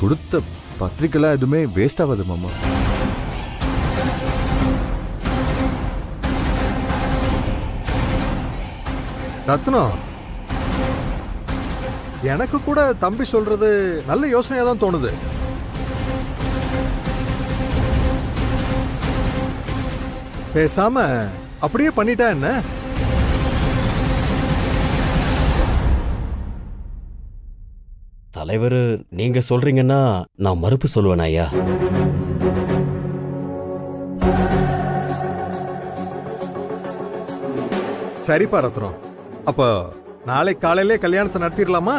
கொடுத்த பத்திரிக்கைலாம் எதுவுமே வேஸ்ட் ஆகாது மாமா. ரத்னம், எனக்கு கூட தம்பி சொல்றது நல்ல யோசனையா தான் தோணுது. பேசாம அப்படியே பண்ணிட்டா என்ன? தலைவர் நீங்க சொல்றீங்கன்னா நான் மறுப்பு சொல்லுவேன் ஐயா. சரிப்பா ரத்னம், அப்ப நாளை காலையிலே கல்யாணத்தை நடத்திடலாமா?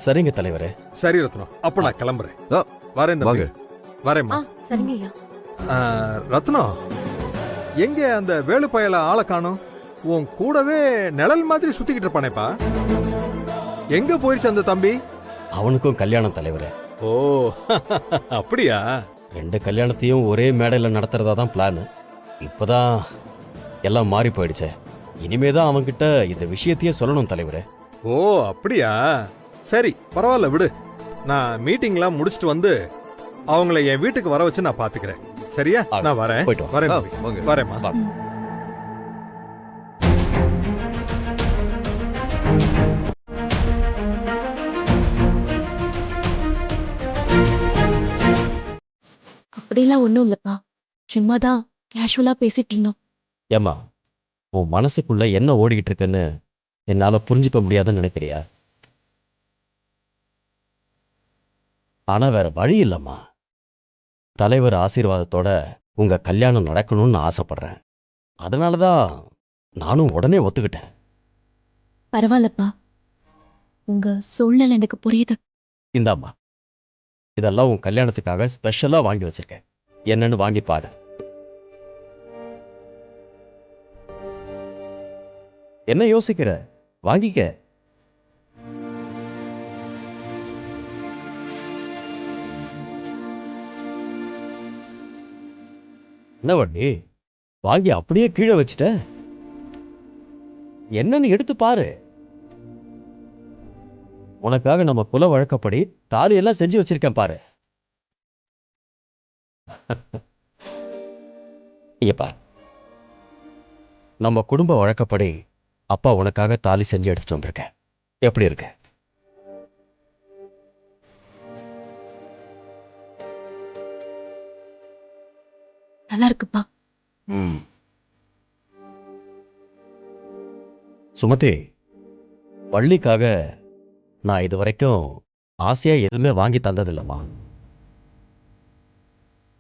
சரிங்க தலைவரே. சரி ரத்னம், அப்ப நான் கிளம்புறேன். வரேன் வாங்க. வரேம்மா. சரிங்க ஐயா. ரத்னம், எங்க அந்த வேலு பயல ஆளை காணும்? உன் கூடவே நிழல் மாதிரி சுத்திக்கிட்டு இருப்பானேப்பா. எங்க போயிருச்சு அந்த தம்பி? அவனுக்கும் கல்யாணம் தலைவரே. ஓ அப்படியா? 2 கல்யாணத்தையும் ஒரே மேடையில் நடத்துறதா தான் பிளான். இப்பதான் எல்லாம் மாறி போயிடுச்சே. இனிமேதான் அவன்கிட்ட இந்த விஷயத்தையே சொல்லணும் தலைவரே. ஓ அப்படியா? சரி பரவாயில்ல விடு. நான் மீட்டிங்லாம் முடிச்சிட்டு வந்து அவங்கள என் வீட்டுக்கு வர வச்சு நான் பாத்துக்கிறேன். சரியா? நான் வரேன். போயிட்டு வா. வரேன் ஆ, தம்பி. வாங்க. வரேம்மா. வா. அப்படிலாம் ஒண்ணும் இல்லப்பா, சும்மாதான் கேஷுவலா பேசிட்டு இருந்தோம். ஏம்மா, உன் மனசுக்குள்ள என்ன ஓடிக்கிட்டு இருக்குன்னு என்னால புரிஞ்சுக்க முடியாதுன்னு நினைக்கிறியா? ஆனா வேற வழி இல்லம்மா. தலைவர் ஆசீர்வாதத்தோட உங்க கல்யாணம் நடக்கணும்னு ஆசைப்படுறேன். அதனாலதான் நானும் உடனே ஒத்துக்கிட்டேன். பரவாயில்லப்பா, உங்க சூழ்நிலை எனக்கு புரியுது. இந்தாம்மா, இதெல்லாம் உன் கல்யாணத்துக்காக ஸ்பெஷலா வாங்கி வச்சிருக்கேன். என்னன்னு வாங்கி பாரு. என்ன யோசிக்கிற? வாங்கிக்க. என்ன வண்டி வாங்கி அப்படியே கீழே வச்சுட்ட? என்னன்னு எடுத்து பாரு. உனக்காக நம்ம குல வழக்கப்படி தாலி எல்லாம் செஞ்சு வச்சிருக்கேன் பாரு. இங்க பாரு, நம்ம குடும்ப வழக்கப்படி அப்பா உனக்காக தாலி செஞ்சு எடுத்துட்டு வந்திருக்கேன். எப்படி இருக்கு? நல்லா இருக்குப்பா. சுமதி, வள்ளிக்காக நான் இது வரைக்கும் ஆசையா எதுவுமே வாங்கி தந்ததில்லம்மா.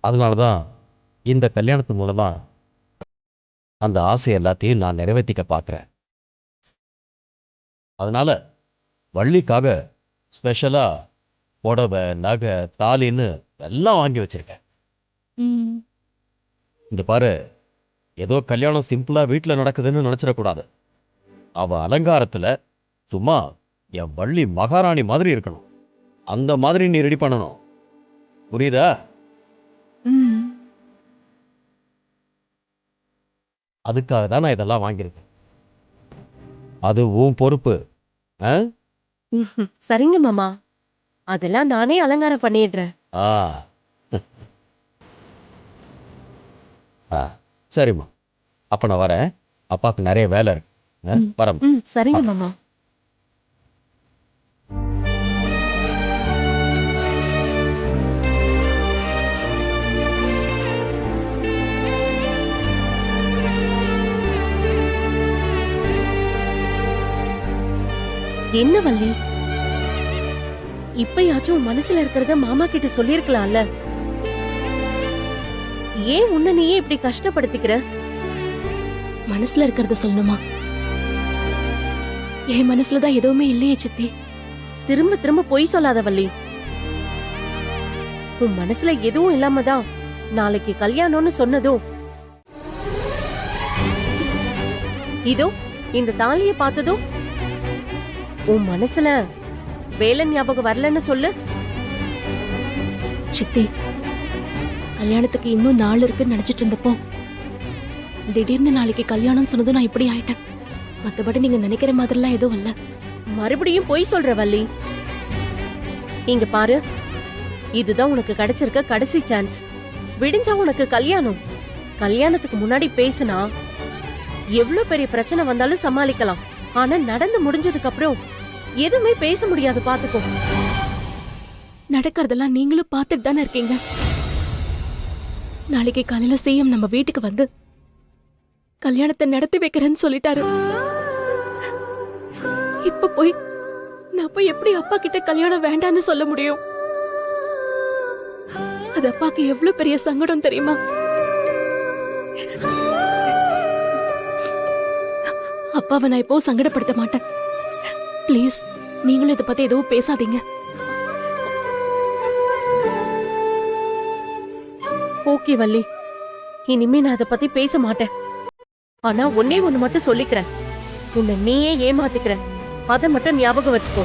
அதனாலதான் இந்த கல்யாணத்து மூலமா அந்த ஆசை எல்லாத்தையும் நான் நிறைவேற்றிக்க பார்க்கிறேன். அதனால வள்ளிக்காக ஸ்பெஷலா புடவை, நகை, தாலின்னு எல்லாம் வாங்கி வச்சிருக்கேன். இந்த பாரு, ஏதோ கல்யாணம் சிம்பிளா வீட்டில் நடக்குதுன்னு நினைச்சிடக்கூடாது. அவ அலங்காரத்துல சும்மா என் வள்ளி மகாராணி மாதிரி இருக்கணும். அந்த மாதிரி நீ ரெடி பண்ணணும். புரியுதா? அதுக்காக தான் நான் இதெல்லாம் வாங்கியிருக்கேன். அது உன் பொறுப்பு. சரிங்க மாமா, அதெல்லாம் நானே அலங்காரம் பண்ணிடுறேன். ஆ சரிம்மா, அப்ப நான் வரேன். அப்பாவுக்கு நிறைய வேலை இருக்கு. வரேன். சரிங்க மாமா. என்ன வள்ளி, இப்பயாச்சும் உன் மனசுல இருக்கிறத மாமா கிட்ட சொல்லிருக்கலாம்ல. ஏன் உன்ன நீயே இப்படி கஷ்டப்படுத்திக்கிற? மனசுல இருக்கிறத சொல்லணுமா? என் மனசுலதான் எதுவுமே இல்லையே சித்தி. திரும்ப திரும்ப பொய் சொல்லாத வள்ளி. உன் மனசுல எதுவும் இல்லாம தான் நாளைக்கு கல்யாணம்னு சொன்னதும். இதோ இந்த தாலியை பார்த்ததும் உன் மனசுல வேலை ஞாபகம் வரலன்னு சொல்லு. சித்தி, கல்யாணத்துக்கு இன்னும் நாள் இருக்குன்னு நினைச்சிட்டு இருந்தப்போ திடீர்னு நாளைக்கு கல்யாணம் சொன்னதும் நான் இப்படி ஆயிட்டேன். மத்தபடி நீங்க நினைக்கிற மாதிரிலாம் எதுவும் இல்ல. மறுபடியும் பொய் சொல்ற வள்ளி. இங்க பாரு, இதுதான் உனக்கு கிடைச்சிருக்க கடைசி சான்ஸ். விடிஞ்சா உனக்கு கல்யாணம். கல்யாணத்துக்கு முன்னாடி பேசினா எவ்வளவு பெரிய பிரச்சனை வந்தாலும் சமாளிக்கலாம். ஆனா நடந்து முடிஞ்சதுக்கு அப்புறம் எதுவுமே பேச முடியாது, பாத்துக்கோ. நடக்கிறதெல்லாம் நீங்களும் பார்த்துட்டு தானே இருக்கீங்க. நாளைக்கு காலையில சிஎம் நம்ம வீட்டுக்கு வந்து கல்யாணத்தை நடத்தி வைக்கிறேன்னு சொல்லிட்டாரு. இப்ப போய் நான் போய் எப்படி அப்பா கிட்ட கல்யாணம் வேண்டான்னு சொல்ல முடியும்? அது அப்பாக்கு எவ்வளவு பெரிய சங்கடம் தெரியுமா? அப்பாவை நான் இப்போ சங்கடப்படுத்த மாட்டேன். ப்ளீஸ் நீங்களும் இதை பத்தி எதுவும் பேசாதீங்க. ஓகே வள்ளி, இனிமே நான் அதை பத்தி பேச மாட்டேன். ஆனா ஒன்னே ஒண்ணு மட்டும் சொல்லிக்கிறேன். உன்னை நீயே ஏமாத்திக்கிற, அதை மட்டும் ஞாபகம் வச்சுக்கோ.